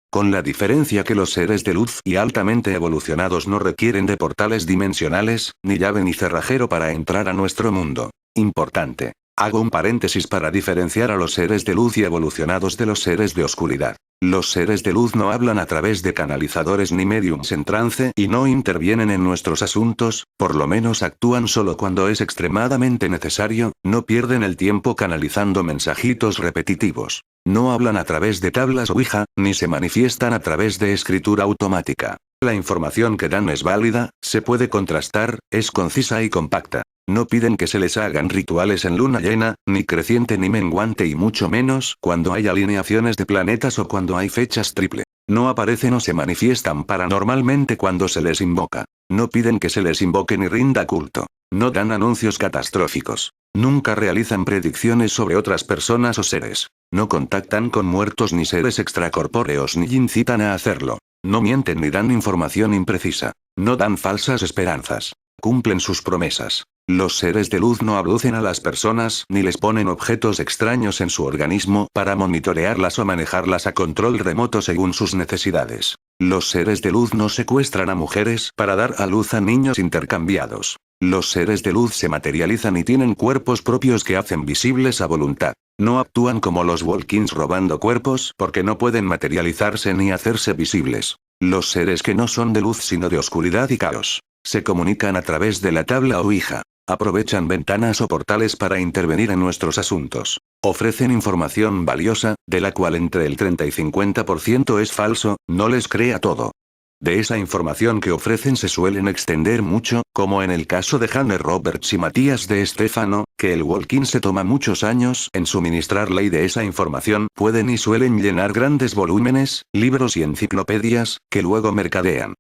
Con la diferencia que los seres de luz y altamente evolucionados no requieren de portales dimensionales, ni llave ni cerrajero para entrar a nuestro mundo. Importante. Hago un paréntesis para diferenciar a los seres de luz y evolucionados de los seres de oscuridad. Los seres de luz no hablan a través de canalizadores ni mediums en trance y no intervienen en nuestros asuntos, por lo menos actúan solo cuando es extremadamente necesario, no pierden el tiempo canalizando mensajitos repetitivos. No hablan a través de tablas Ouija, ni se manifiestan a través de escritura automática. La información que dan es válida, se puede contrastar, es concisa y compacta. No piden que se les hagan rituales en luna llena, ni creciente ni menguante y mucho menos cuando hay alineaciones de planetas o cuando hay fechas triple. No aparecen o se manifiestan paranormalmente cuando se les invoca. No piden que se les invoque ni rinda culto. No dan anuncios catastróficos. Nunca realizan predicciones sobre otras personas o seres. No contactan con muertos ni seres extracorpóreos ni incitan a hacerlo. No mienten ni dan información imprecisa. No dan falsas esperanzas. Cumplen sus promesas. Los seres de luz no abducen a las personas ni les ponen objetos extraños en su organismo para monitorearlas o manejarlas a control remoto según sus necesidades. Los seres de luz no secuestran a mujeres para dar a luz a niños intercambiados. Los seres de luz se materializan y tienen cuerpos propios que hacen visibles a voluntad. No actúan como los Walkins robando cuerpos porque no pueden materializarse ni hacerse visibles. Los seres que no son de luz sino de oscuridad y caos se comunican a través de la tabla Ouija. Aprovechan ventanas o portales para intervenir en nuestros asuntos. Ofrecen información valiosa, de la cual entre el 30 y 50% es falso, no les crea todo. De esa información que ofrecen se suelen extender mucho, como en el caso de Hanne Roberts y Matías de Stefano, que el Walking se toma muchos años en suministrarle y de esa información pueden y suelen llenar grandes volúmenes, libros y enciclopedias, que luego mercadean.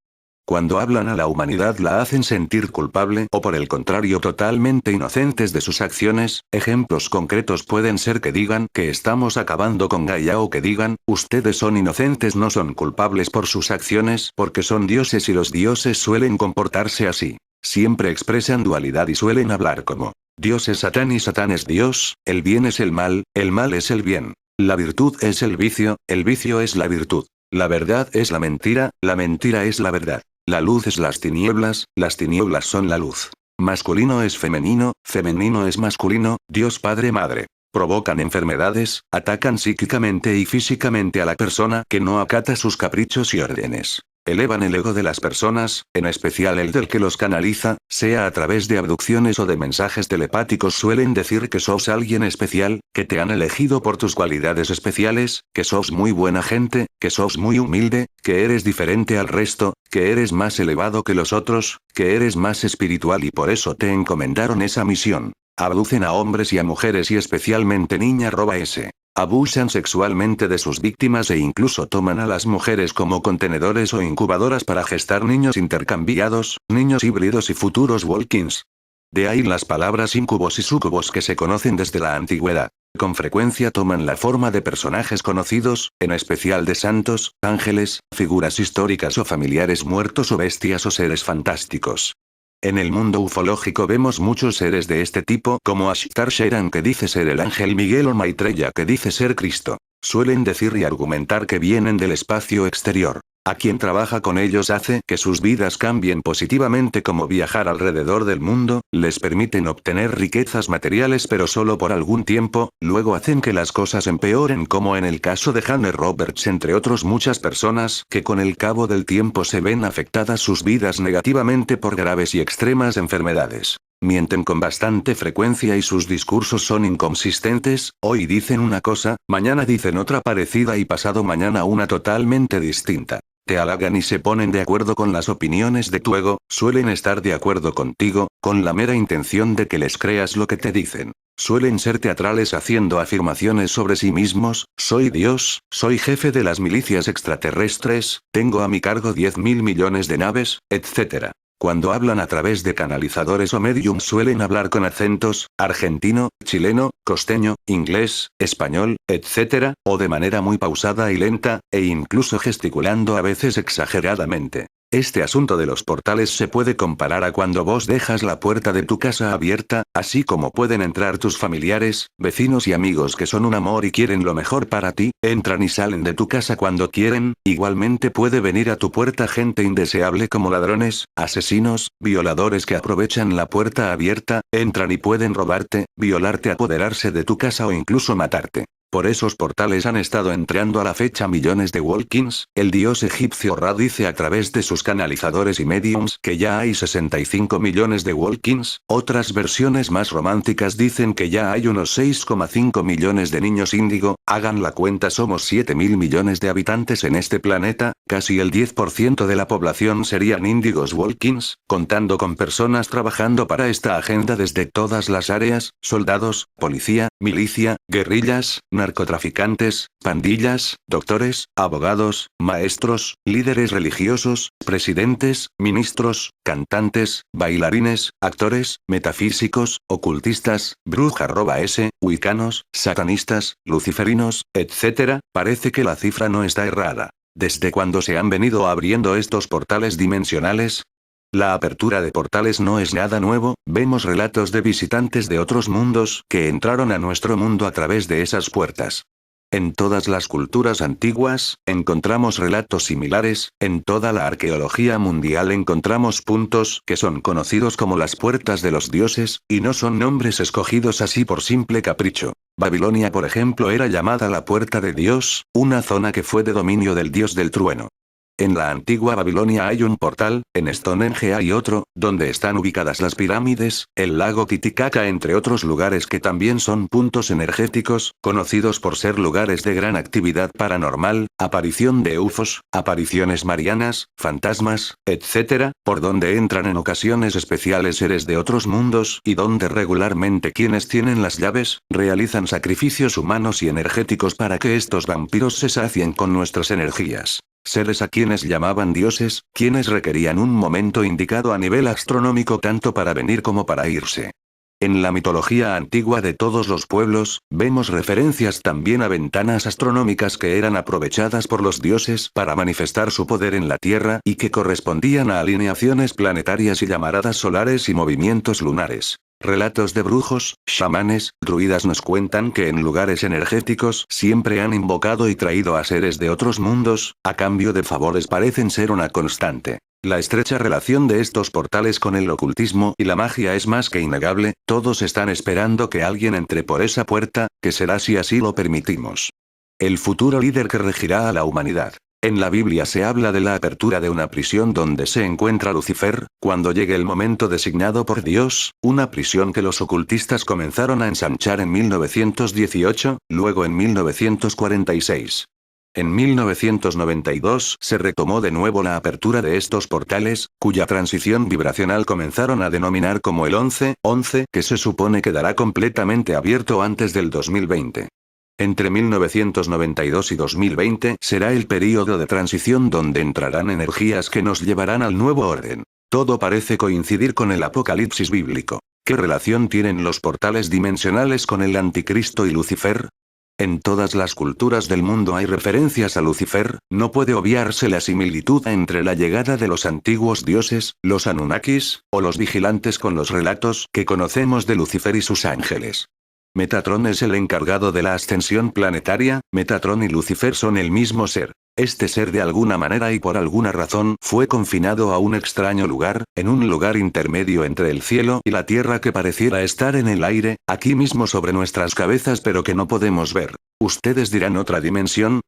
Cuando hablan a la humanidad la hacen sentir culpable o por el contrario totalmente inocentes de sus acciones. Ejemplos concretos pueden ser que digan que estamos acabando con Gaia o que digan, ustedes son inocentes, no son culpables por sus acciones porque son dioses y los dioses suelen comportarse así. Siempre expresan dualidad y suelen hablar como Dios es Satán y Satán es Dios, el bien es el mal es el bien. La virtud es el vicio es la virtud. La verdad es la mentira es la verdad. La luz es las tinieblas son la luz. Masculino es femenino es masculino, Dios Padre Madre. Provocan enfermedades, atacan psíquicamente y físicamente a la persona que no acata sus caprichos y órdenes. Elevan el ego de las personas, en especial el del que los canaliza, sea a través de abducciones o de mensajes telepáticos. Suelen decir que sos alguien especial, que te han elegido por tus cualidades especiales, que sos muy buena gente, que sos muy humilde, que eres diferente al resto, que eres más elevado que los otros, que eres más espiritual y por eso te encomendaron esa misión. Abducen a hombres y a mujeres y especialmente niña s. Abusan sexualmente de sus víctimas e incluso toman a las mujeres como contenedores o incubadoras para gestar niños intercambiados, niños híbridos y futuros walkins. De ahí las palabras incubos y sucubos que se conocen desde la antigüedad. Con frecuencia toman la forma de personajes conocidos, en especial de santos, ángeles, figuras históricas o familiares muertos o bestias o seres fantásticos. En el mundo ufológico vemos muchos seres de este tipo como Ashtar Sheran que dice ser el ángel Miguel o Maitreya que dice ser Cristo. Suelen decir y argumentar que vienen del espacio exterior. A quien trabaja con ellos hace que sus vidas cambien positivamente como viajar alrededor del mundo, les permiten obtener riquezas materiales pero solo por algún tiempo, luego hacen que las cosas empeoren como en el caso de Hanne Roberts entre otros muchas personas que con el cabo del tiempo se ven afectadas sus vidas negativamente por graves y extremas enfermedades. Mienten con bastante frecuencia y sus discursos son inconsistentes, hoy dicen una cosa, mañana dicen otra parecida y pasado mañana una totalmente distinta. te halagan y se ponen de acuerdo con las opiniones de tu ego, suelen estar de acuerdo contigo, con la mera intención de que les creas lo que te dicen. Suelen ser teatrales haciendo afirmaciones sobre sí mismos: soy Dios, soy jefe de las milicias extraterrestres, tengo a mi cargo 10.000 millones de naves, etc. Cuando hablan a través de canalizadores o mediums suelen hablar con acentos: argentino, chileno, costeño, inglés, español, etc., o de manera muy pausada y lenta, e incluso gesticulando a veces exageradamente. Este asunto de los portales se puede comparar a cuando vos dejas la puerta de tu casa abierta, así como pueden entrar tus familiares, vecinos y amigos que son un amor y quieren lo mejor para ti, entran y salen de tu casa cuando quieren. Igualmente puede venir a tu puerta gente indeseable como ladrones, asesinos, violadores que aprovechan la puerta abierta, entran y pueden robarte, violarte, apoderarse de tu casa o incluso matarte. Por esos portales han estado entrando a la fecha millones de walk-ins. El dios egipcio Ra dice a través de sus canalizadores y mediums que ya hay 65 millones de walk-ins. Otras versiones más románticas dicen que ya hay unos 6,5 millones de niños índigo. Hagan la cuenta, somos 7.000 millones de habitantes en este planeta, casi el 10% de la población serían índigos walk-ins, contando con personas trabajando para esta agenda desde todas las áreas: soldados, policía, milicia, guerrillas, narcotraficantes, pandillas, doctores, abogados, maestros, líderes religiosos, presidentes, ministros, cantantes, bailarines, actores, metafísicos, ocultistas, brujas, wicanos, satanistas, luciferinos, etc. Parece que la cifra no está errada. ¿Desde cuándo se han venido abriendo estos portales dimensionales? La apertura de portales no es nada nuevo. Vemos relatos de visitantes de otros mundos que entraron a nuestro mundo a través de esas puertas. En todas las culturas antiguas, encontramos relatos similares. En toda la arqueología mundial encontramos puntos que son conocidos como las puertas de los dioses, y no son nombres escogidos así por simple capricho. Babilonia, por ejemplo, era llamada la Puerta de Dios, una zona que fue de dominio del dios del trueno. En la antigua Babilonia hay un portal, en Stonehenge hay otro, donde están ubicadas las pirámides, el lago Titicaca, entre otros lugares que también son puntos energéticos, conocidos por ser lugares de gran actividad paranormal, aparición de UFOs, apariciones marianas, fantasmas, etc., por donde entran en ocasiones especiales seres de otros mundos y donde regularmente quienes tienen las llaves, realizan sacrificios humanos y energéticos para que estos vampiros se sacien con nuestras energías. Seres a quienes llamaban dioses, quienes requerían un momento indicado a nivel astronómico tanto para venir como para irse. En la mitología antigua de todos los pueblos, vemos referencias también a ventanas astronómicas que eran aprovechadas por los dioses para manifestar su poder en la Tierra y que correspondían a alineaciones planetarias y llamaradas solares y movimientos lunares. Relatos de brujos, chamanes, druidas nos cuentan que en lugares energéticos siempre han invocado y traído a seres de otros mundos, a cambio de favores parecen ser una constante. La estrecha relación de estos portales con el ocultismo y la magia es más que innegable. Todos están esperando que alguien entre por esa puerta, que será si así lo permitimos. El futuro líder que regirá a la humanidad. En la Biblia se habla de la apertura de una prisión donde se encuentra Lucifer, cuando llegue el momento designado por Dios, una prisión que los ocultistas comenzaron a ensanchar en 1918, luego en 1946. En 1992 se retomó de nuevo la apertura de estos portales, cuya transición vibracional comenzaron a denominar como el 11-11, que se supone quedará completamente abierto antes del 2020. Entre 1992 y 2020 será el período de transición donde entrarán energías que nos llevarán al nuevo orden. Todo parece coincidir con el Apocalipsis bíblico. ¿Qué relación tienen los portales dimensionales con el Anticristo y Lucifer? En todas las culturas del mundo hay referencias a Lucifer. No puede obviarse la similitud entre la llegada de los antiguos dioses, los Anunnakis, o los vigilantes con los relatos que conocemos de Lucifer y sus ángeles. Metatron es el encargado de la ascensión planetaria. Metatron y Lucifer son el mismo ser. Este ser de alguna manera y por alguna razón fue confinado a un extraño lugar, en un lugar intermedio entre el cielo y la tierra que pareciera estar en el aire, aquí mismo sobre nuestras cabezas pero que no podemos ver. Ustedes dirán: ¿otra dimensión?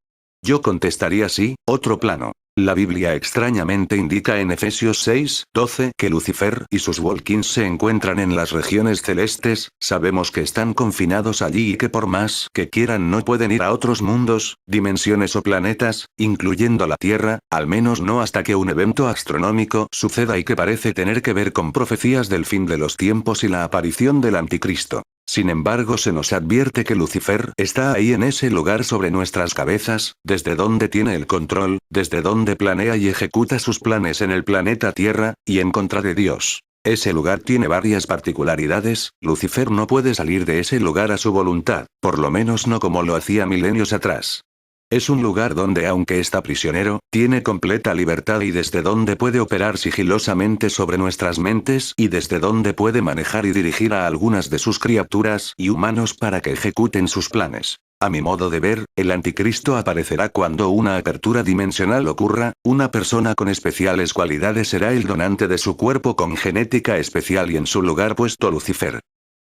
Yo contestaría sí, otro plano. La Biblia extrañamente indica en Efesios 6:12 que Lucifer y sus Walkins se encuentran en las regiones celestes, sabemos que están confinados allí y que por más que quieran no pueden ir a otros mundos, dimensiones o planetas, incluyendo la Tierra, al menos no hasta que un evento astronómico suceda y que parece tener que ver con profecías del fin de los tiempos y la aparición del anticristo. Sin embargo, se nos advierte que Lucifer está ahí en ese lugar sobre nuestras cabezas, desde donde tiene el control, desde donde planea y ejecuta sus planes en el planeta Tierra, y en contra de Dios. Ese lugar tiene varias particularidades, Lucifer no puede salir de ese lugar a su voluntad, por lo menos no como lo hacía milenios atrás. Es un lugar donde aunque está prisionero, tiene completa libertad y desde donde puede operar sigilosamente sobre nuestras mentes y desde donde puede manejar y dirigir a algunas de sus criaturas y humanos para que ejecuten sus planes. A mi modo de ver, el anticristo aparecerá cuando una apertura dimensional ocurra, una persona con especiales cualidades será el donante de su cuerpo con genética especial y en su lugar puesto Lucifer.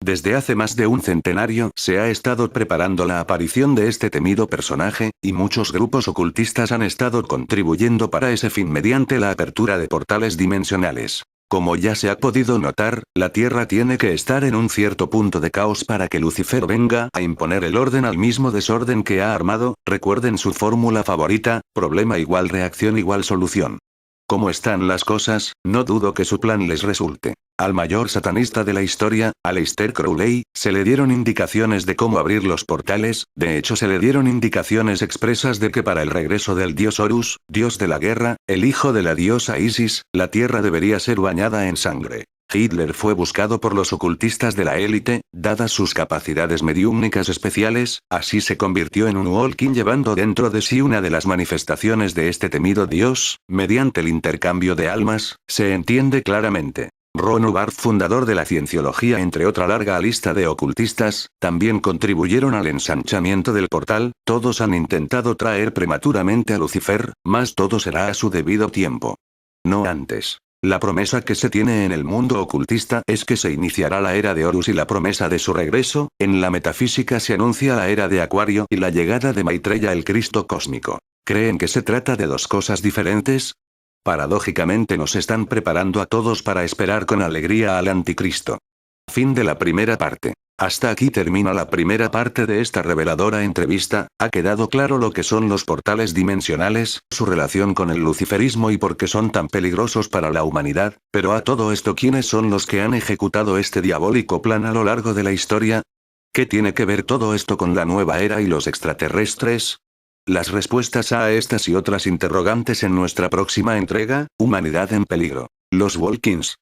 Desde hace más de un centenario se ha estado preparando la aparición de este temido personaje, y muchos grupos ocultistas han estado contribuyendo para ese fin mediante la apertura de portales dimensionales. Como ya se ha podido notar, la Tierra tiene que estar en un cierto punto de caos para que Lucifer venga a imponer el orden al mismo desorden que ha armado, recuerden su fórmula favorita, problema igual reacción igual solución. Como están las cosas, no dudo que su plan les resulte. Al mayor satanista de la historia, Aleister Crowley, se le dieron indicaciones de cómo abrir los portales, de hecho se le dieron indicaciones expresas de que para el regreso del dios Horus, dios de la guerra, el hijo de la diosa Isis, la tierra debería ser bañada en sangre. Hitler fue buscado por los ocultistas de la élite, dadas sus capacidades mediúmnicas especiales, así se convirtió en un Walking llevando dentro de sí una de las manifestaciones de este temido dios, mediante el intercambio de almas, se entiende claramente. Ron Hubbard, fundador de la cienciología entre otra larga lista de ocultistas, también contribuyeron al ensanchamiento del portal, todos han intentado traer prematuramente a Lucifer, mas todo será a su debido tiempo. No antes. La promesa que se tiene en el mundo ocultista es que se iniciará la era de Horus y la promesa de su regreso, en la metafísica se anuncia la era de Acuario y la llegada de Maitreya el Cristo cósmico. ¿Creen que se trata de dos cosas diferentes? Paradójicamente nos están preparando a todos para esperar con alegría al anticristo. Fin de la primera parte. Hasta aquí termina la primera parte de esta reveladora entrevista, ha quedado claro lo que son los portales dimensionales, su relación con el luciferismo y por qué son tan peligrosos para la humanidad, pero a todo esto ¿quiénes son los que han ejecutado este diabólico plan a lo largo de la historia? ¿Qué tiene que ver todo esto con la nueva era y los extraterrestres? Las respuestas a estas y otras interrogantes en nuestra próxima entrega, Humanidad en peligro. Los Walkins.